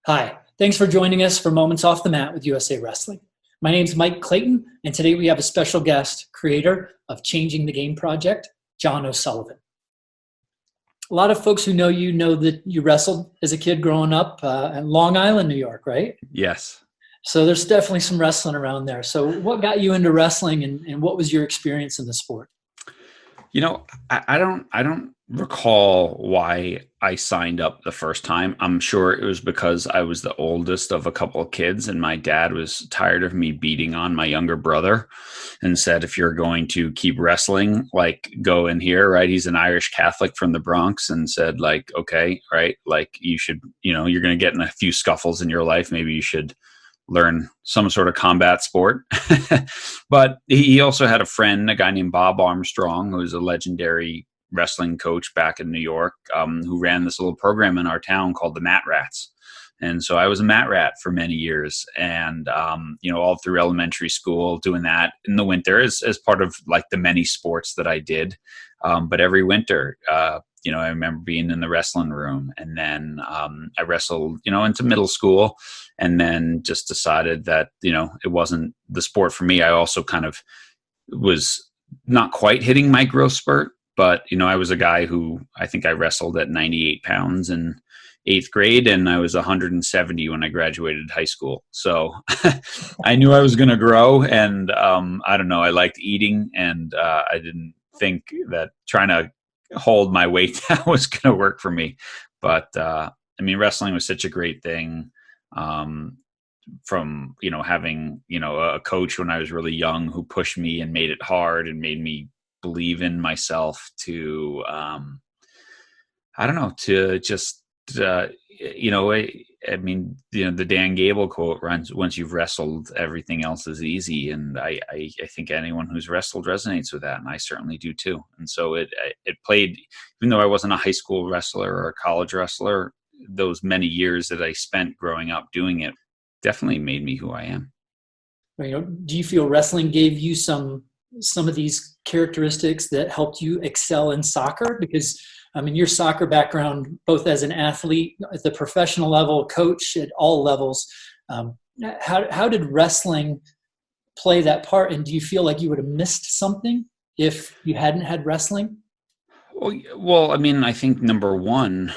Hi, thanks for joining us for Moments Off the Mat with USA Wrestling. My name's Mike Clayton, and today we have a special guest, creator of Changing the Game Project, John O'Sullivan. A lot of folks who know you know that you wrestled as a kid growing up in Long Island, New York, right? Yes. So there's definitely some wrestling around there. So what got you into wrestling, and what was your experience in the sport? I don't recall why I signed up the first time. I'm sure it was because I was the oldest of a couple of kids, and my dad was tired of me beating on my younger brother and said, if you're going to keep wrestling, like, go in here, right? He's an Irish Catholic from the Bronx, and said, like, okay, right, like, you should, you're going to get in a few scuffles in your life. Maybe you should learn some sort of combat sport. But he also had a friend, a guy named Bob Armstrong, who was a legendary wrestling coach back in New York, who ran this little program in our town called the Mat Rats. And so I was a mat rat for many years, and all through elementary school, doing that in the winter as part of like the many sports that I did. But every winter, I remember being in the wrestling room, and then I wrestled, into middle school, and then just decided that, it wasn't the sport for me. I also kind of was not quite hitting my growth spurt, but, I was a guy who, I think I wrestled at 98 pounds in eighth grade, and I was 170 when I graduated high school. So I knew I was going to grow, and I don't know, I liked eating, and I didn't think that trying to hold my weight down was going to work for me. But wrestling was such a great thing. From having a coach when I was really young who pushed me and made it hard and made me believe in myself, to I don't know, to just the Dan Gable quote runs, once you've wrestled, everything else is easy. And I think anyone who's wrestled resonates with that. And I certainly do too. And so it played, even though I wasn't a high school wrestler or a college wrestler, those many years that I spent growing up doing it definitely made me who I am. Do you feel wrestling gave you some of these characteristics that helped you excel in soccer? Because your soccer background, both as an athlete at the professional level, coach at all levels, how did wrestling play that part? And do you feel like you would have missed something if you hadn't had wrestling? Well, I think number one,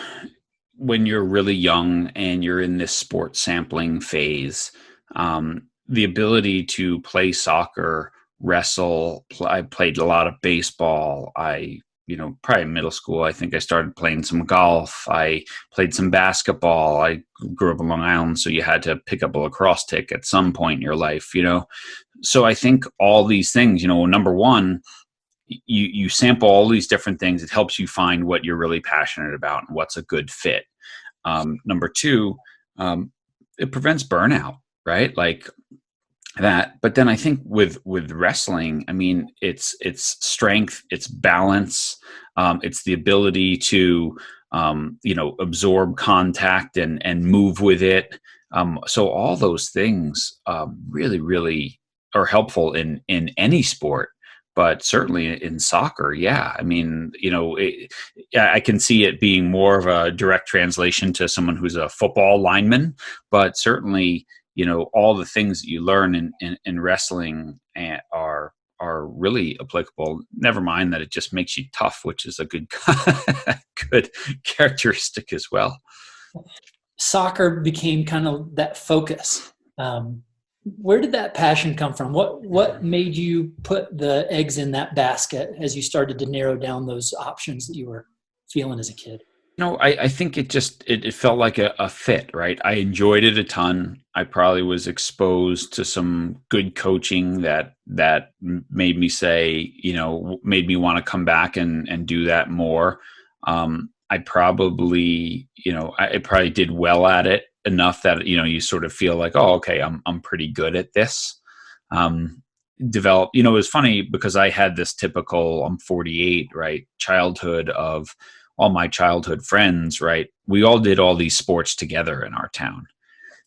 when you're really young and you're in this sport sampling phase, the ability to play soccer, wrestle, I played a lot of baseball. Probably middle school, I think I started playing some golf. I played some basketball. I grew up in Long Island, so you had to pick up a lacrosse stick at some point in your life, So I think all these things, number one, you sample all these different things. It helps you find what you're really passionate about and what's a good fit. Number two, it prevents burnout, right? Like that. But then I think with wrestling, it's strength, it's balance, it's the ability to absorb contact and move with it. So all those things really, really are helpful in any sport. But certainly in soccer, yeah. I can see it being more of a direct translation to someone who's a football lineman, but certainly, all the things that you learn in wrestling are really applicable. Never mind that it just makes you tough, which is a good good characteristic as well. Soccer became kind of that focus. Where did that passion come from? What made you put the eggs in that basket as you started to narrow down those options that you were feeling as a kid? I think it felt like a fit, right? I enjoyed it a ton. I probably was exposed to some good coaching that made me say, made me want to come back and do that more. I probably did well at it enough that, you sort of feel like, oh, okay, I'm pretty good at this. It was funny because I had this typical, I'm 48, right, childhood of all my childhood friends, right? We all did all these sports together in our town.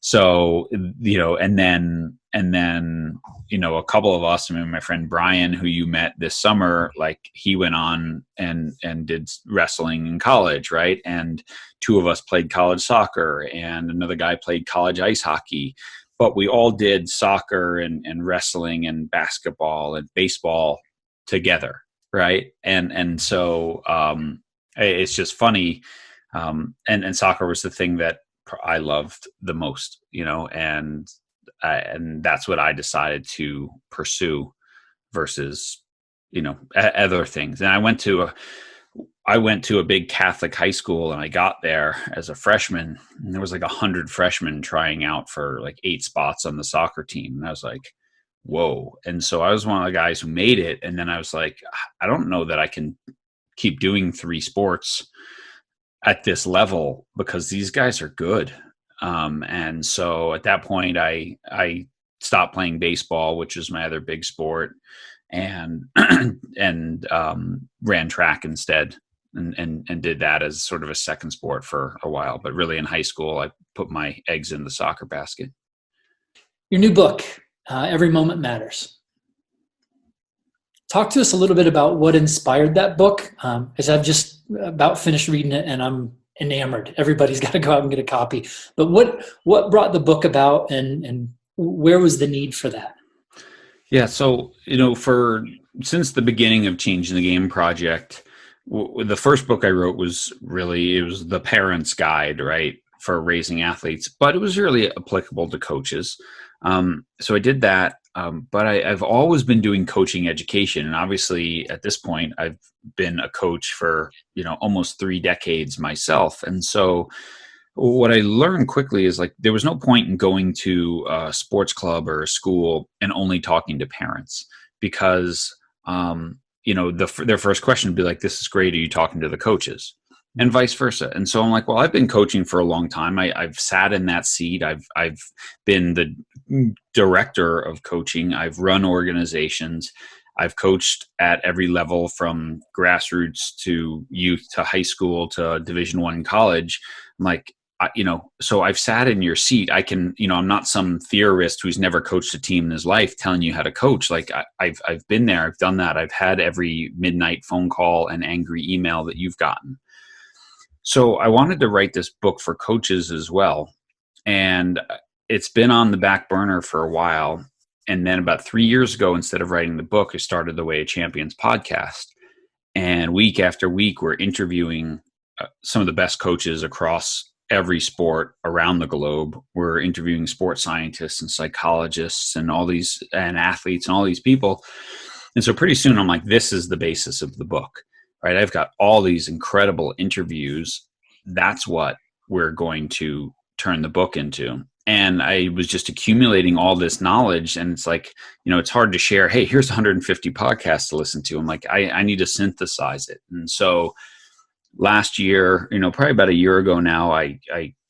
So, and then, a couple of us, I mean, my friend Brian, who you met this summer, like he went on and did wrestling in college. Right. And two of us played college soccer and another guy played college ice hockey, but we all did soccer and wrestling and basketball and baseball together. Right. And so, it's just funny. And soccer was the thing that I loved the most, and that's what I decided to pursue versus, other things. And I went to a big Catholic high school, and I got there as a freshman, and there was like 100 freshmen trying out for like 8 spots on the soccer team. And I was like, whoa. And so I was one of the guys who made it. And then I was like, I don't know that I can keep doing 3 sports at this level because these guys are good. And so at that point I stopped playing baseball, which is my other big sport, and ran track instead and did that as sort of a second sport for a while. But really in high school, I put my eggs in the soccer basket. Your new book, Every Moment Matters. Talk to us a little bit about what inspired that book, as I've just about finished reading it and I'm enamored. Everybody's got to go out and get a copy. But what brought the book about, and where was the need for that? Yeah, so since the beginning of Changing the Game project, the first book I wrote was the parent's guide, right, for raising athletes, but it was really applicable to coaches. So I did that. But I've always been doing coaching education. And obviously at this point, I've been a coach for, almost 3 decades myself. And so what I learned quickly is like, there was no point in going to a sports club or a school and only talking to parents because, their first question would be like, this is great. Are you talking to the coaches? And vice versa. And so I'm like, well, I've been coaching for a long time. I've sat in that seat. I've been the director of coaching. I've run organizations. I've coached at every level from grassroots to youth to high school to Division I college. I'm like, so I've sat in your seat. I can, I'm not some theorist who's never coached a team in his life telling you how to coach. Like I've been there. I've done that. I've had every midnight phone call and angry email that you've gotten. So I wanted to write this book for coaches as well. And it's been on the back burner for a while. And then about 3 years ago, instead of writing the book, I started the Way of Champions podcast. And week after week, we're interviewing some of the best coaches across every sport around the globe. We're interviewing sports scientists and psychologists and and athletes and all these people. And so pretty soon I'm like, this is the basis of the book. Right, I've got all these incredible interviews. That's what we're going to turn the book into. And I was just accumulating all this knowledge. And it's like, it's hard to share, hey, here's 150 podcasts to listen to. I'm like, I need to synthesize it. And so last year, probably about a year ago now, I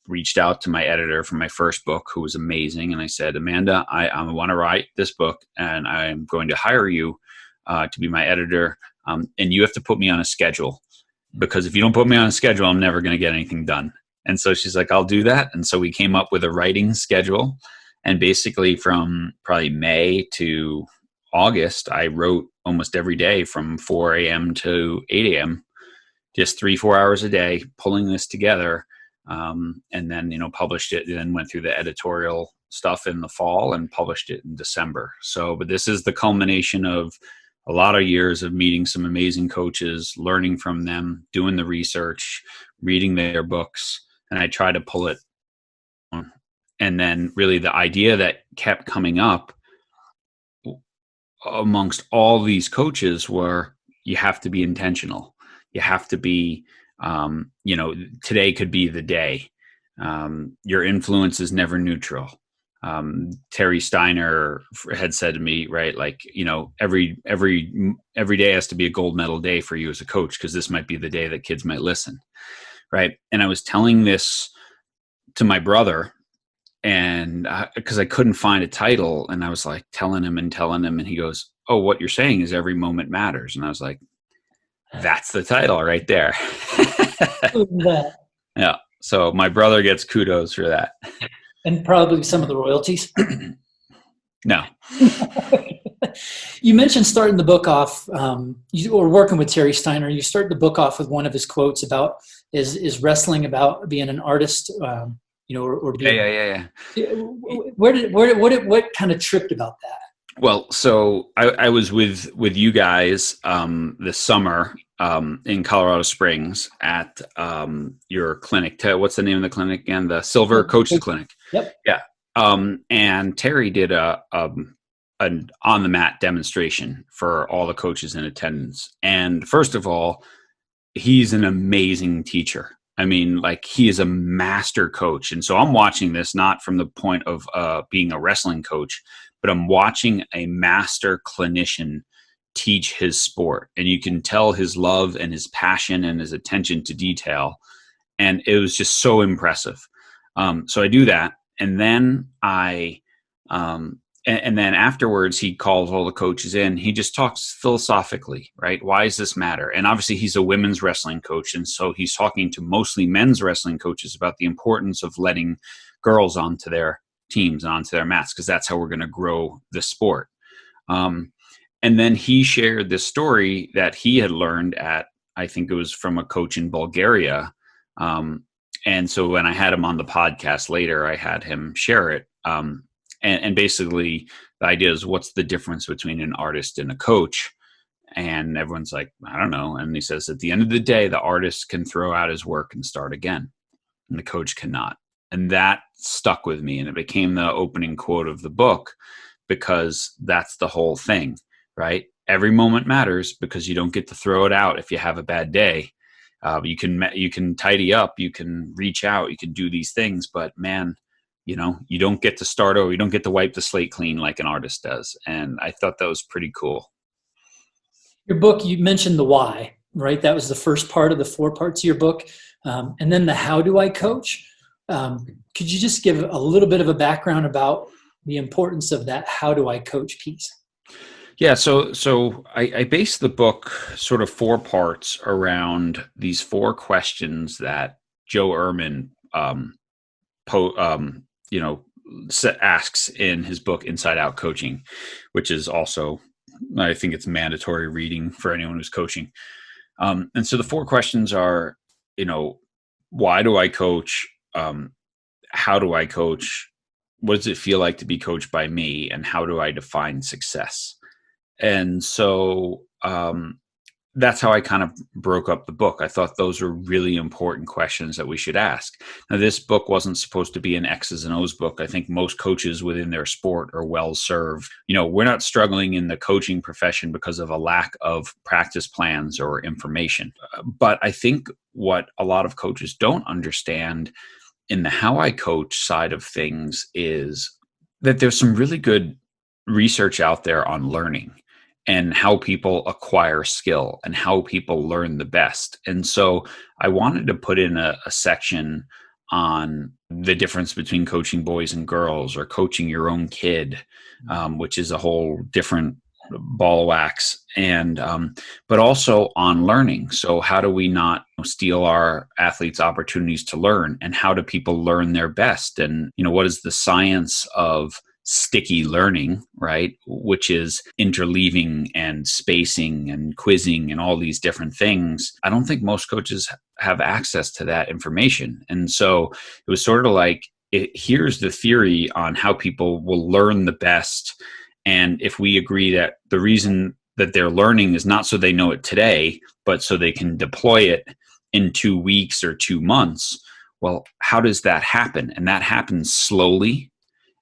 reached out to my editor for my first book, who was amazing. And I said, Amanda, I want to write this book and I'm going to hire you to be my editor. And you have to put me on a schedule, because if you don't put me on a schedule, I'm never going to get anything done. And so she's like, I'll do that. And so we came up with a writing schedule. And basically from probably May to August, I wrote almost every day from 4 a.m. to 8 a.m., just 3-4 hours a day, pulling this together. And then, published it, and then went through the editorial stuff in the fall and published it in December. So, but this is the culmination of a lot of years of meeting some amazing coaches, learning from them, doing the research, reading their books, and I try to pull it. And then really the idea that kept coming up amongst all these coaches were, you have to be intentional. You have to be, today could be the day. Your influence is never neutral. Terry Steiner had said to me, right, like, every day has to be a gold medal day for you as a coach, because this might be the day that kids might listen, right? And I was telling this to my brother, and because I couldn't find a title, and I was like telling him, and he goes, oh, what you're saying is every moment matters. And I was like, that's the title right there. Yeah. So my brother gets kudos for that. And probably some of the royalties. No. You mentioned starting the book off, you were working with Terry Steiner. You start the book off with one of his quotes about is wrestling about being an artist, or being. Yeah. What kind of tripped about that? Well, so I was with you guys this summer in Colorado Springs at your clinic. What's the name of the clinic again? The Silver Coaches Clinic. Yep. Yeah. And Terry did an on the mat demonstration for all the coaches in attendance. And first of all, he's an amazing teacher. I mean, like, he is a master coach. And so I'm watching this not from the point of being a wrestling coach, but I'm watching a master clinician teach his sport. And you can tell his love and his passion and his attention to detail. And it was just so impressive. So I do that. And then and then afterwards, he calls all the coaches in. He just talks philosophically, right? Why does this matter? And obviously, he's a women's wrestling coach. And so he's talking to mostly men's wrestling coaches about the importance of letting girls onto their teams and onto their mats, because that's how we're going to grow the sport. And then he shared this story that he had learned I think it was from a coach in Bulgaria. And so when I had him on the podcast later, I had him share it. And basically, the idea is, what's the difference between an artist and a coach? And everyone's like, I don't know. And he says, at the end of the day, the artist can throw out his work and start again, and the coach cannot. And that stuck with me. And it became the opening quote of the book, because that's the whole thing, right? Every moment matters, because you don't get to throw it out if you have a bad day. You can tidy up, you can reach out, you can do these things, but man, you don't get to start over. You don't get to wipe the slate clean like an artist does. And I thought that was pretty cool. Your book, you mentioned the why, right? That was the first part of the 4 parts of your book. And then the how do I coach? Could you just give a little bit of a background about the importance of that how do I coach piece? Yeah, so I based the book sort of 4 parts around these 4 questions that Joe Ehrman asks in his book Inside Out Coaching, which is also, I think it's mandatory reading for anyone who's coaching. And so the 4 questions are, why do I coach? How do I coach? What does it feel like to be coached by me? And how do I define success? And so that's how I kind of broke up the book. I thought those were really important questions that we should ask. Now, this book wasn't supposed to be an X's and O's book. I think most coaches within their sport are well served. We're not struggling in the coaching profession because of a lack of practice plans or information. But I think what a lot of coaches don't understand in the how I coach side of things is that there's some really good research out there on learning and how people acquire skill and how people learn the best. And so I wanted to put in a section on the difference between coaching boys and girls or coaching your own kid, which is a whole different ball of wax, and but also on learning. So how do we not steal our athletes' opportunities to learn, and how do people learn their best? And what is the science of sticky learning, right? Which is interleaving and spacing and quizzing and all these different things. I don't think most coaches have access to that information. And so it was sort of like, here's the theory on how people will learn the best. And if we agree that the reason that they're learning is not so they know it today, but so they can deploy it in 2 weeks or 2 months, well, how does that happen? And that happens slowly.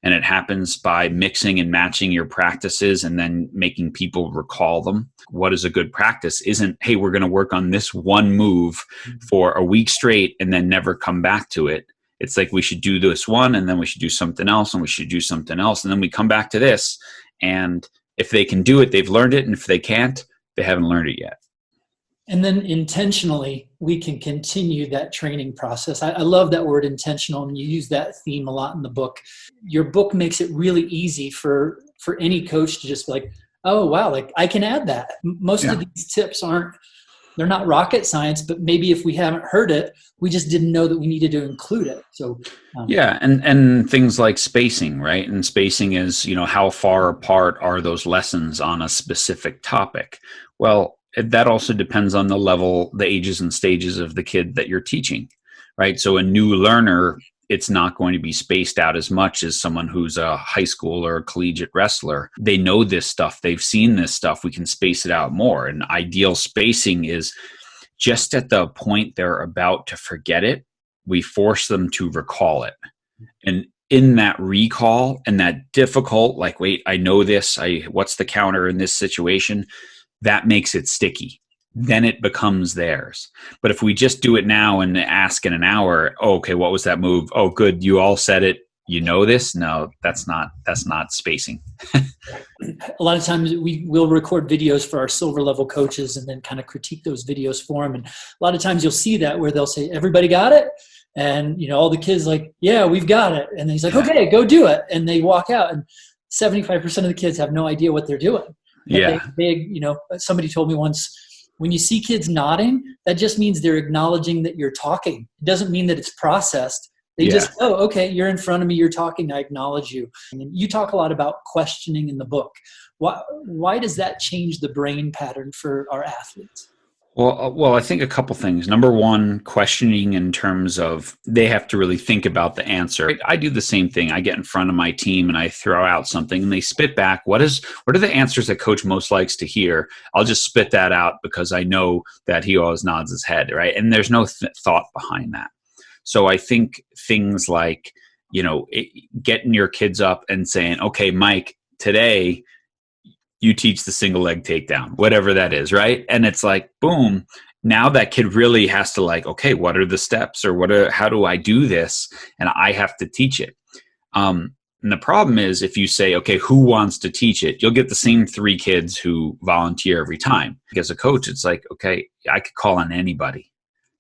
And it happens by mixing and matching your practices and then making people recall them. What is a good practice isn't, hey, we're going to work on this one move for a week straight and then never come back to it. It's like, we should do this one, and then we should do something else, and we should do something else. And then we come back to this. And if they can do it, they've learned it. And if they can't, they haven't learned it yet. And then intentionally, we can continue that training process. I love that word intentional, and you use that theme a lot in the book. Your book makes it really easy for any coach to just be like, oh, wow, like I can add that. Most of these tips aren't they're not rocket science, but maybe if we haven't heard it, we just didn't know that we needed to include it. So yeah, and things like spacing, right? And spacing is, how far apart are those lessons on a specific topic? Well, that also depends on the level, the ages and stages of the kid that you're teaching, right? So a new learner, it's not going to be spaced out as much as someone who's a high school or a collegiate wrestler. They know this stuff. They've seen this stuff. We can space it out more. And ideal spacing is just at the point they're about to forget it, we force them to recall it. And in that recall and that difficult, like, wait, I know this, what's the counter in this situation? That makes it sticky. Then it becomes theirs. But if we just do it now and ask in an hour, oh, okay, what was that move? Oh, good, you all said it. You know this? No, that's not spacing. A lot of times we will record videos for our silver level coaches and then kind of critique those videos for them. And a lot of times you'll see that where they'll say, everybody got it? And, all the kids like, yeah, we've got it. And he's like, okay, go do it. And they walk out and 75% of the kids have no idea what they're doing. But yeah. Somebody told me once, when you see kids nodding, that just means they're acknowledging that you're talking. It doesn't mean that it's processed. They just, oh, okay, you're in front of me, you're talking, I acknowledge you. And you talk a lot about questioning in the book. Why does that change the brain pattern for our athletes? Well, I think a couple things. Number one, questioning in terms of they have to really think about the answer. I do the same thing. I get in front of my team and I throw out something and they spit back. What are the answers that coach most likes to hear? I'll just spit that out because I know that he always nods his head, right? And there's no thought behind that. So I think things like, getting your kids up and saying, okay, Mike, today you teach the single leg takedown, whatever that is, right? And it's like, boom, now that kid really has to like, okay, what are the steps or how do I do this? And I have to teach it. And the problem is if you say, okay, who wants to teach it? You'll get the same 3 kids who volunteer every time. As a coach, it's like, okay, I could call on anybody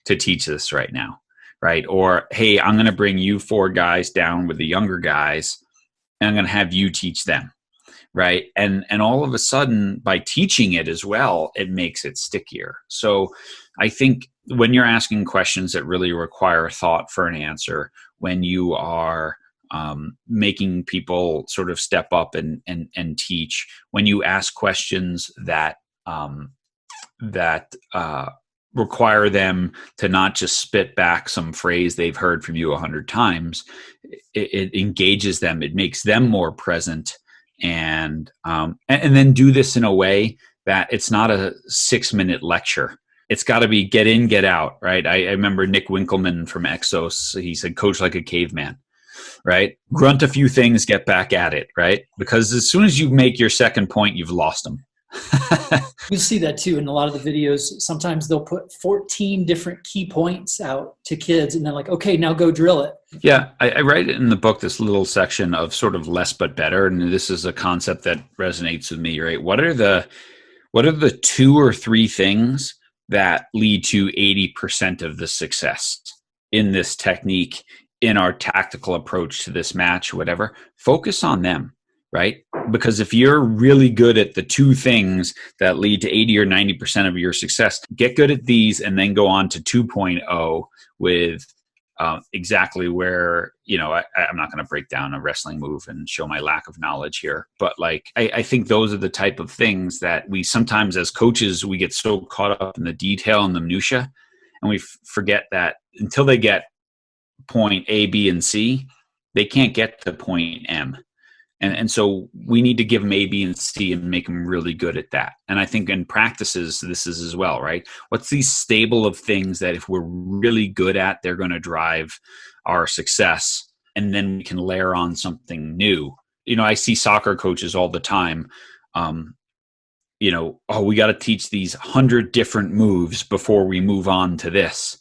to teach this right now, right? Or, hey, I'm going to bring you 4 guys down with the younger guys and I'm going to have you teach them. Right. And all of a sudden, by teaching it as well, it makes it stickier. So I think when you're asking questions that really require thought for an answer, when you are making people sort of step up and teach, when you ask questions that require them to not just spit back some phrase they've heard from you 100 times, it engages them. It makes them more present. And then do this in a way that it's not a 6-minute lecture. It's got to be get in, get out, right? I remember Nick Winkelman from Exos. He said, coach like a caveman, right? Grunt a few things, get back at it, right? Because as soon as you make your second point, you've lost them. You see that too in a lot of the videos. Sometimes they'll put 14 different key points out to kids and they're like, okay, now go drill it. Yeah, I write in the book this little section of sort of less but better. And this is a concept that resonates with me, right? What are the 2 or 3 things that lead to 80% of the success in this technique, in our tactical approach to this match, whatever? Focus on them. Right? Because if you're really good at the 2 things that lead to 80 or 90% of your success, get good at these and then go on to 2.0 with exactly where, I'm not going to break down a wrestling move and show my lack of knowledge here. But like, I think those are the type of things that we sometimes as coaches, we get so caught up in the detail and the minutia, and we forget that until they get point A, B, and C, they can't get to point M. And so we need to give them A, B, and C and make them really good at that. And I think in practices, this is as well, right? What's these stable of things that if we're really good at, they're going to drive our success. And then we can layer on something new. I see soccer coaches all the time. We got to teach these 100 different moves before we move on to this.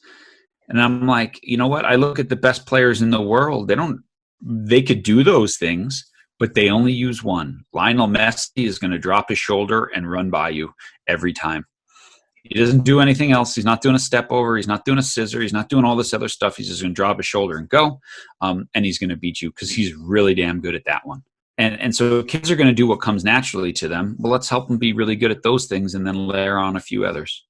And I'm like, you know what? I look at the best players in the world. They could do those things, but they only use one. Lionel Messi is going to drop his shoulder and run by you every time. He doesn't do anything else. He's not doing a step over. He's not doing a scissor. He's not doing all this other stuff. He's just going to drop his shoulder and go. And he's going to beat you because he's really damn good at that one. And so kids are going to do what comes naturally to them. Well, let's help them be really good at those things and then layer on a few others.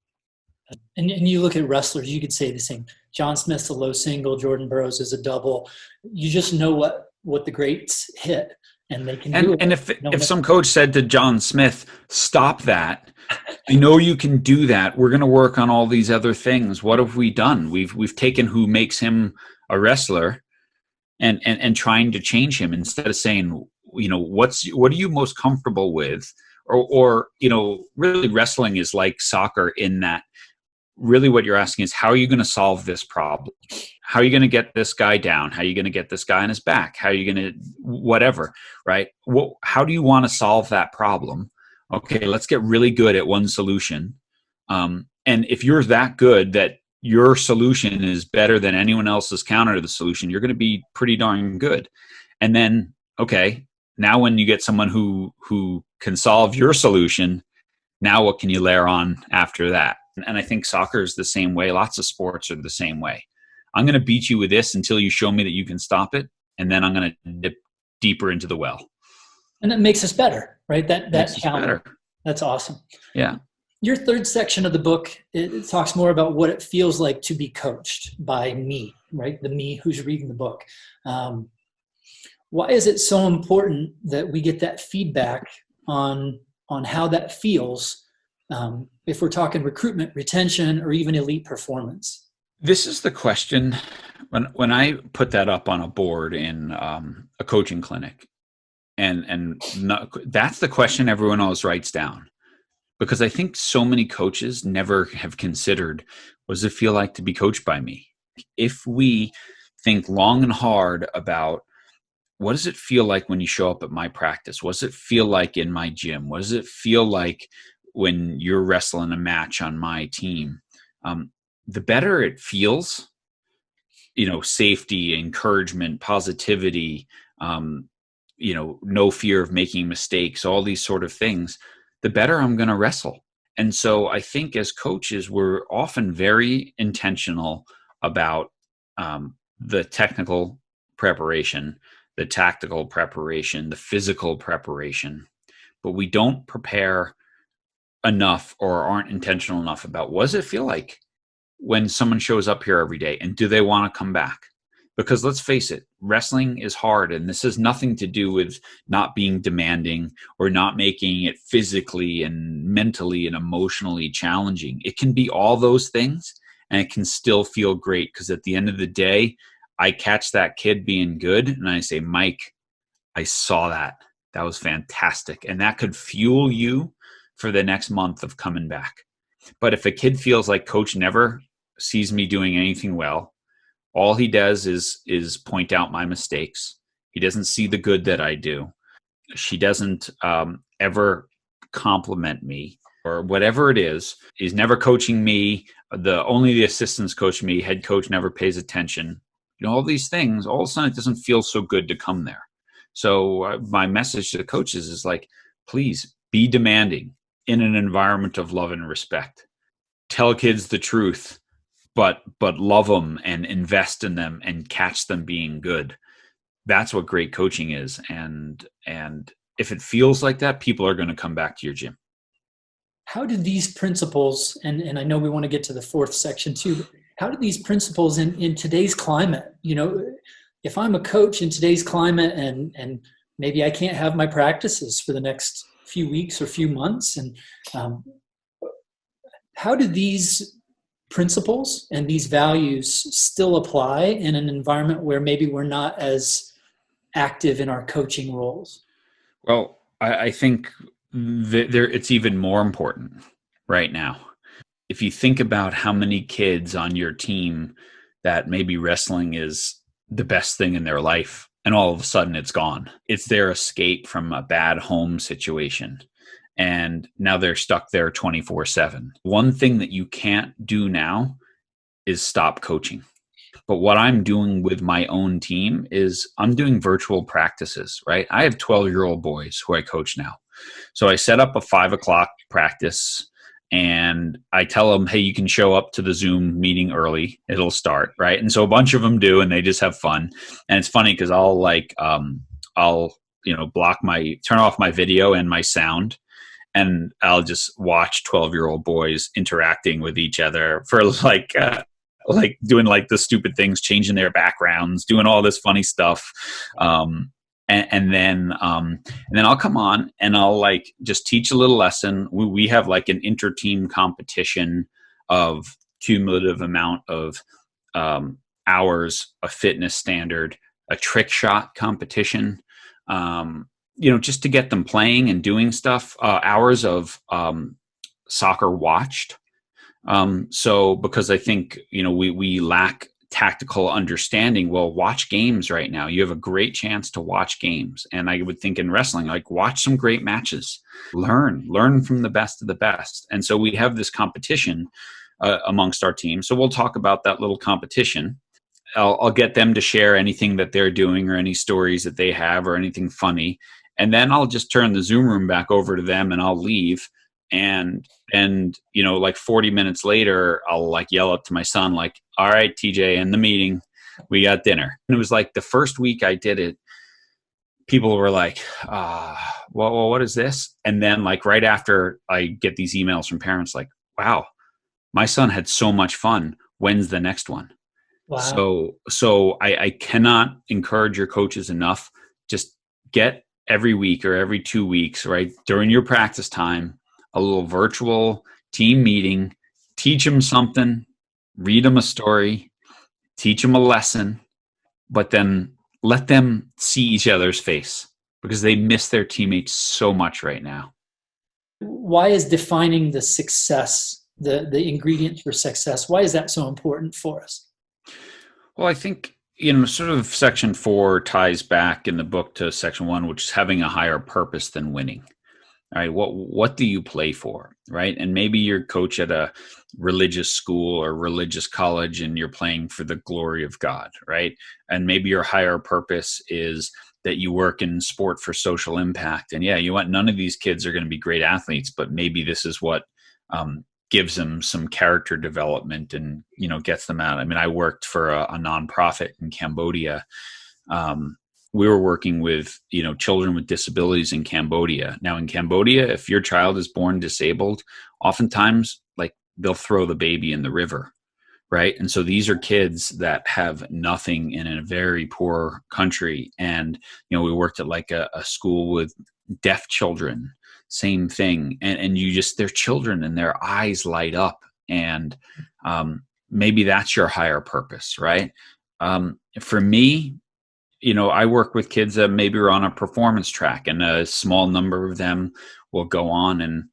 And you look at wrestlers, you could say the same. John Smith's a low single, Jordan Burroughs is a double. You just know what the greats hit, and they can do it. And if some coach said to John Smith, "Stop that. I know you can do that. We're going to work on all these other things." What have we done? We've taken who makes him a wrestler and trying to change him, instead of saying, what are you most comfortable with? Or really, wrestling is like soccer in that really what you're asking is, how are you going to solve this problem? How are you going to get this guy down? How are you going to get this guy on his back? How are you going to whatever, right? How do you want to solve that problem? Okay, let's get really good at one solution. And if you're that good that your solution is better than anyone else's counter to the solution, you're going to be pretty darn good. And then, okay, now when you get someone who can solve your solution, now what can you layer on after that? And I think soccer is the same way. Lots of sports are the same way. I'm going to beat you with this until you show me that you can stop it, and then I'm going to dip deeper into the well. And that makes us better, right? That better. That's awesome. Yeah. Your third section of the book, it talks more about what it feels like to be coached by me, right? The me who's reading the book. Why is it so important that we get that feedback on how that feels, if we're talking recruitment, retention, or even elite performance? This is the question when I put that up on a board in a coaching clinic, and that's the question everyone always writes down, because I think so many coaches never have considered, what does it feel like to be coached by me? If we think long and hard about, what does it feel like when you show up at my practice? What does it feel like in my gym? What does it feel like when you're wrestling a match on my team? The better it feels, safety, encouragement, positivity, no fear of making mistakes, all these sort of things, the better I'm going to wrestle. And so I think as coaches, we're often very intentional about the technical preparation, the tactical preparation, the physical preparation, but we don't prepare enough or aren't intentional enough about, what does it feel like when someone shows up here every day, and do they want to come back? Because let's face it, wrestling is hard, and this has nothing to do with not being demanding or not making it physically and mentally and emotionally challenging. It can be all those things, and it can still feel great, because at the end of the day, I catch that kid being good and I say, Mike, I saw that. That was fantastic. And that could fuel you for the next month of coming back. But if a kid feels like coach never sees me doing anything well, all he does is point out my mistakes. He doesn't see the good that I do. She doesn't ever compliment me, or whatever it is. He's never coaching me. Only the assistants coach me. Head coach never pays attention. All these things, all of a sudden it doesn't feel so good to come there. So my message to the coaches is like, please be demanding in an environment of love and respect. Tell kids the truth, but love them and invest in them and catch them being good. That's what great coaching is. And if it feels like that, people are going to come back to your gym. How do these principles, and I know we want to get to the fourth section too, but how do these principles in today's climate, if I'm a coach in today's climate and maybe I can't have my practices for the next few weeks or few months, and how do these principles and these values still apply in an environment where maybe we're not as active in our coaching roles? Well, I think it's even more important right now. If you think about how many kids on your team that maybe wrestling is the best thing in their life, and all of a sudden it's gone. It's their escape from a bad home situation. And now they're stuck there 24/7. One thing that you can't do now is stop coaching. But what I'm doing with my own team is I'm doing virtual practices, right? I have 12-year-old boys who I coach now. So I set up a 5:00 practice, and I tell them, hey, you can show up to the Zoom meeting early. It'll start, right? And so a bunch of them do, and they just have fun. And it's funny because I'll turn off my video and my sound, and I'll just watch 12-year-old boys interacting with each other for like doing like the stupid things, changing their backgrounds, doing all this funny stuff. And then I'll come on and I'll like just teach a little lesson. We have like an inter-team competition of cumulative amount of hours, a fitness standard, a trick shot competition, just to get them playing and doing stuff, hours of soccer watched. So because I think, we lack tactical understanding. Well, watch games right now. You have a great chance to watch games. And I would think in wrestling, like watch some great matches, learn from the best of the best. And so we have this competition amongst our team. So we'll talk about that little competition. I'll get them to share anything that they're doing or any stories that they have or anything funny. And then I'll just turn the Zoom room back over to them and I'll leave. And like 40 minutes later, I'll like yell up to my son, like, all right, TJ, end the meeting. We got dinner. And it was like the first week I did it, people were like, well, what is this? And then like right after I get these emails from parents like, wow, my son had so much fun. When's the next one? Wow. So I cannot encourage your coaches enough. Just get every week or every 2 weeks, right, during your practice time, a little virtual team meeting, teach them something, read them a story, teach them a lesson, but then let them see each other's face because they miss their teammates so much right now. Why is defining the success, the ingredient for success, why is that so important for us? Well, I think, sort of section 4 ties back in the book to section 1, which is having a higher purpose than winning. All right, what do you play for, right? And maybe you're coach at a religious school or religious college and you're playing for the glory of God, right? And maybe your higher purpose is that you work in sport for social impact. And yeah, none of these kids are going to be great athletes, but maybe this is what gives them some character development and, gets them out. I mean, I worked for a nonprofit in Cambodia. We were working with, children with disabilities in Cambodia. Now in Cambodia, if your child is born disabled, oftentimes like they'll throw the baby in the river, right? And so these are kids that have nothing in a very poor country. And, we worked at like a school with deaf children, same thing. And they're children and their eyes light up. And maybe that's your higher purpose, right? For me, I work with kids that maybe are on a performance track and a small number of them will go on and,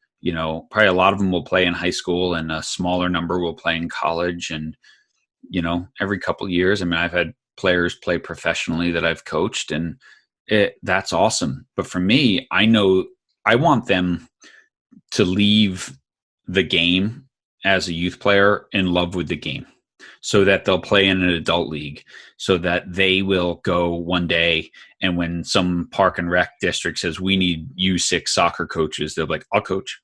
probably a lot of them will play in high school and a smaller number will play in college. And, every couple of years, I mean, I've had players play professionally that I've coached and that's awesome. But for me, I know I want them to leave the game as a youth player in love with the game, so that they'll play in an adult league, so that they will go one day and when some park and rec district says we need U6 soccer coaches, they'll be like, I'll coach,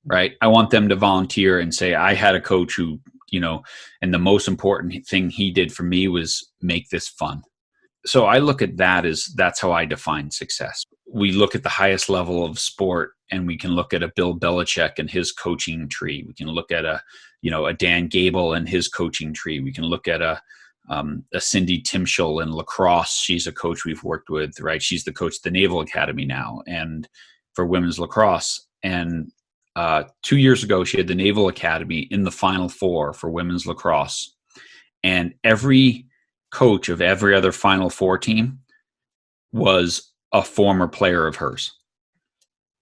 right? I want them to volunteer and say, I had a coach who, and the most important thing he did for me was make this fun. So I look at that as that's how I define success. We look at the highest level of sport and we can look at a Bill Belichick and his coaching tree. We can look at a Dan Gable and his coaching tree. We can look at a Cindy Timschel in lacrosse. She's a coach we've worked with, right? She's the coach at the Naval Academy now and for women's lacrosse. And 2 years ago, she had the Naval Academy in the Final Four for women's lacrosse. And every coach of every other Final Four team was a former player of hers.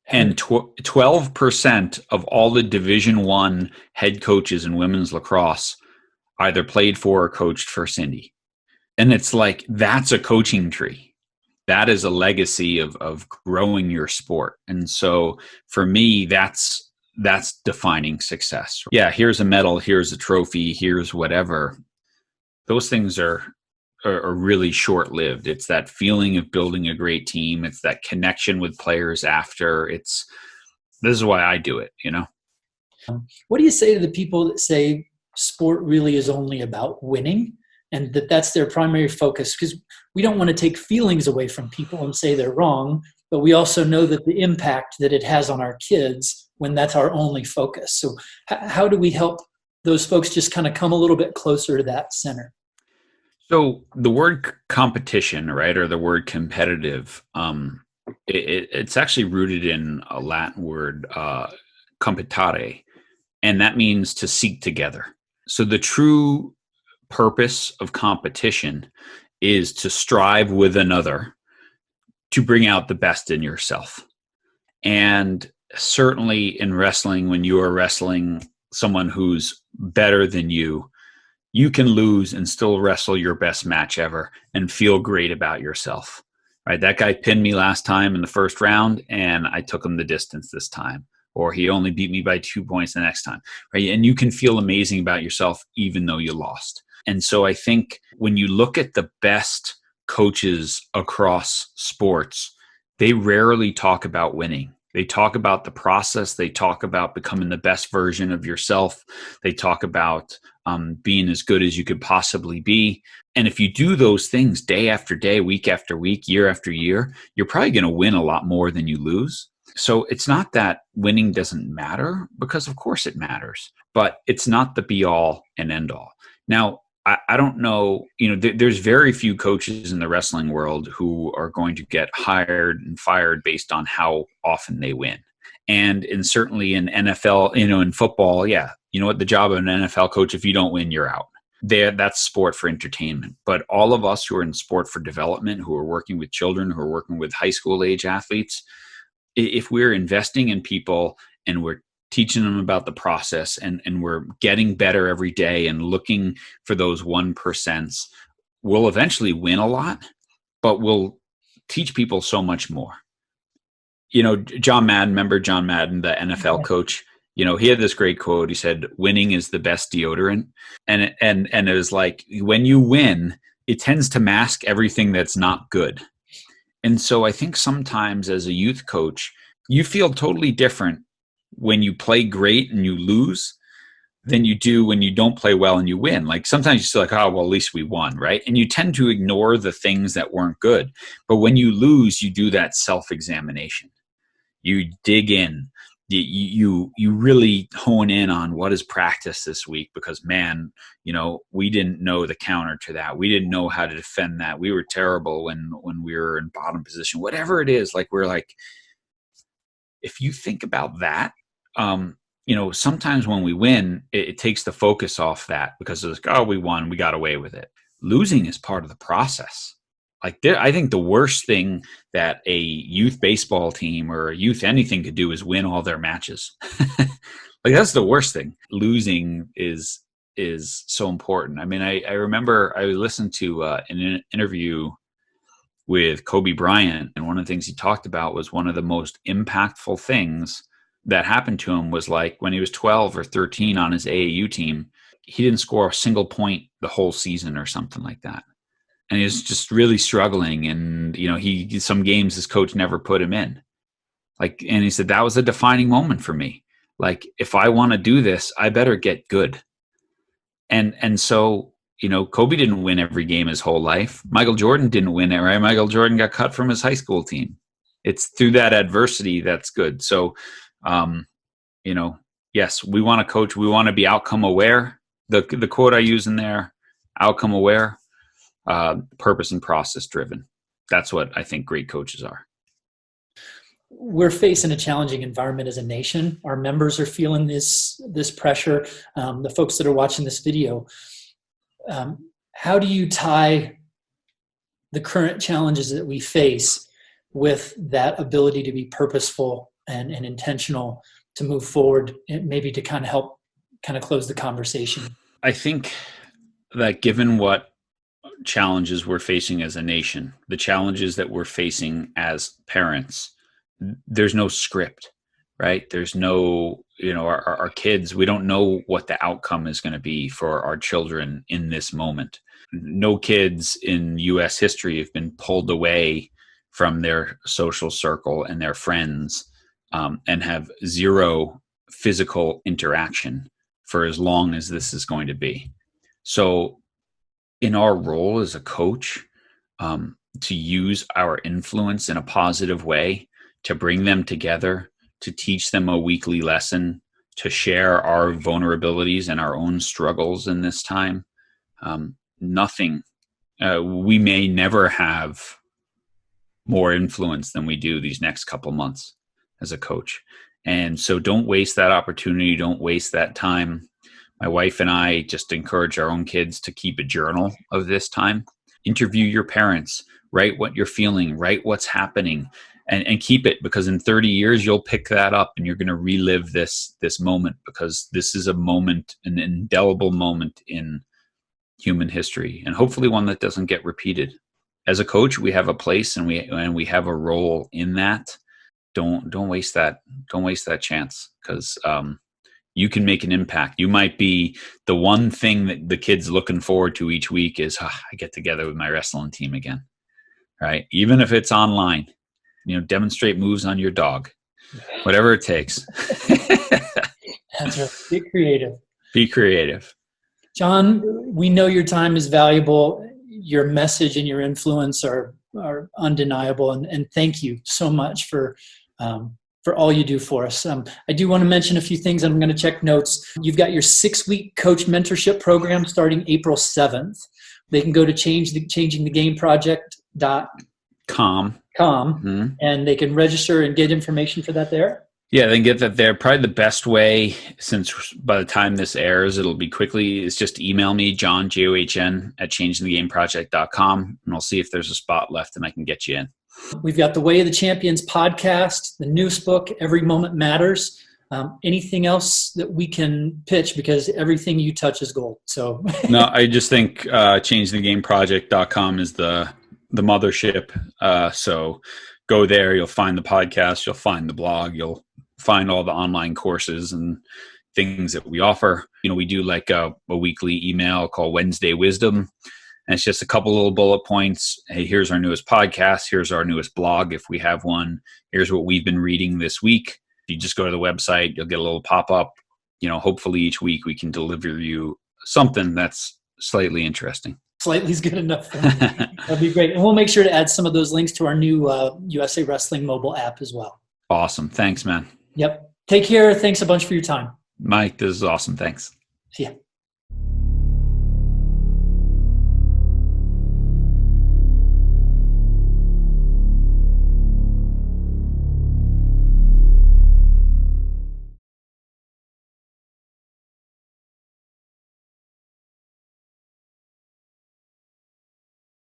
And 12% of all the Division I head coaches in women's lacrosse either played for or coached for Cindy. And it's like, that's a coaching tree. That is a legacy of growing your sport. And so for me, that's defining success. Yeah, here's a medal, here's a trophy, here's whatever. Those things are really short-lived. It's that feeling of building a great team. It's that connection with players after. This is why I do it, What do you say to the people that say sport really is only about winning and that's their primary focus? Because we don't want to take feelings away from people and say they're wrong. but we also know that the impact that it has on our kids when that's our only focus. So how do we help those folks just kind of come a little bit closer to that center? So the word competition, right, or the word competitive, it's actually rooted in a Latin word, compitare, and that means to seek together. So the true purpose of competition is to strive with another to bring out the best in yourself. And certainly in wrestling, when you are wrestling someone who's better than you can lose and still wrestle your best match ever and feel great about yourself. Right? That guy pinned me last time in the first round and I took him the distance this time. Or he only beat me by 2 points the next time. Right? And you can feel amazing about yourself even though you lost. And so I think when you look at the best coaches across sports, they rarely talk about winning. They talk about the process. They talk about becoming the best version of yourself. They talk about being as good as you could possibly be. And if you do those things day after day, week after week, year after year, you're probably going to win a lot more than you lose. So it's not that winning doesn't matter, because of course it matters, but it's not the be all and end all. Now, I don't know, there's very few coaches in the wrestling world who are going to get hired and fired based on how often they win. And certainly in NFL, in football, yeah, you know what, the job of an NFL coach, if you don't win, you're out. That's sport for entertainment. But all of us who are in sport for development, who are working with children, who are working with high school age athletes, if we're investing in people and we're teaching them about the process and we're getting better every day and looking for those 1%, we'll eventually win a lot, but we'll teach people so much more. John Madden, remember John Madden, the NFL coach? He had this great quote. He said, "Winning is the best deodorant." And it was like, when you win, it tends to mask everything that's not good. And so I think sometimes as a youth coach, you feel totally different when you play great and you lose than you do when you don't play well and you win. Like sometimes you feel like, oh, well, at least we won, right? And you tend to ignore the things that weren't good. But when you lose, you do that self-examination. You dig in. You really hone in on what is practice this week, because man, we didn't know the counter to that. We didn't know how to defend that. We were terrible when we were in bottom position, whatever it is. Like, we're like, if you think about that, sometimes when we win, it takes the focus off that, because it's like, oh, we won, we got away with it. Losing is part of the process. Like, I think the worst thing that a youth baseball team or a youth anything could do is win all their matches. Like, that's the worst thing. Losing is so important. I mean, I remember I listened to an interview with Kobe Bryant, and one of the things he talked about was one of the most impactful things that happened to him was, like, when he was 12 or 13 on his AAU team, he didn't score a single point the whole season or something like that. And he was just really struggling. And, some games his coach never put him in. Like, and he said, that was a defining moment for me. Like, if I want to do this, I better get good. And so, Kobe didn't win every game his whole life. Michael Jordan didn't win it, right? Michael Jordan got cut from his high school team. It's through that adversity that's good. So, yes, we want to coach. We want to be outcome aware. The quote I use in there, outcome aware, purpose and process driven. That's what I think great coaches are. We're facing a challenging environment as a nation. Our members are feeling this pressure. The folks that are watching this video, how do you tie the current challenges that we face with that ability to be purposeful and intentional to move forward, and maybe to kind of help close the conversation? I think that given what challenges we're facing as a nation, the challenges that we're facing as parents, there's no script, right? There's no, our kids, we don't know what the outcome is going to be for our children in this moment. No kids in U.S. history have been pulled away from their social circle and their friends, and have zero physical interaction for as long as this is going to be. So in our role as a coach, to use our influence in a positive way, to bring them together, to teach them a weekly lesson, to share our vulnerabilities and our own struggles in this time. We may never have more influence than we do these next couple months as a coach. And so don't waste that opportunity. Don't waste that time. My wife and I just encourage our own kids to keep a journal of this time. Interview your parents, write what you're feeling, write what's happening, and keep it, because in 30 years, you'll pick that up and you're going to relive this moment, because this is a moment, an indelible moment in human history, and hopefully one that doesn't get repeated. As a coach, we have a place and we have a role in that. Don't waste that. Don't waste that chance, because you can make an impact. You might be the one thing that the kid's looking forward to each week is, I get together with my wrestling team again, right? Even if it's online, demonstrate moves on your dog, whatever it takes. That's right. Be creative. Be creative. John, we know your time is valuable. Your message and your influence are undeniable. And thank you so much for all you do for us. I do want to mention a few things. I'm going to check notes. You've got your 6-week coach mentorship program starting April 7th. They can go to changingthegameproject.com and they can register and get information for that there. Yeah, they can get that there. Probably the best way, since by the time this airs, it'll be quickly, is just email me, John, John, at changingthegameproject.com, and I'll see if there's a spot left and I can get you in. We've got the Way of the Champions podcast, the newest book, Every Moment Matters. Anything else that we can pitch, because everything you touch is gold. So no, I just think changingthegameproject.com is the mothership. So go there. You'll find the podcast. You'll find the blog. You'll find all the online courses and things that we offer. We do like a weekly email called Wednesday Wisdom. And it's just a couple little bullet points. Hey, here's our newest podcast. Here's our newest blog, if we have one. Here's what we've been reading this week. If you just go to the website, you'll get a little pop-up. Hopefully each week we can deliver you something that's slightly interesting. Slightly is good enough for me. That'd be great. And we'll make sure to add some of those links to our new USA Wrestling mobile app as well. Awesome. Thanks, man. Yep. Take care. Thanks a bunch for your time. Mike, this is awesome. Thanks. See ya.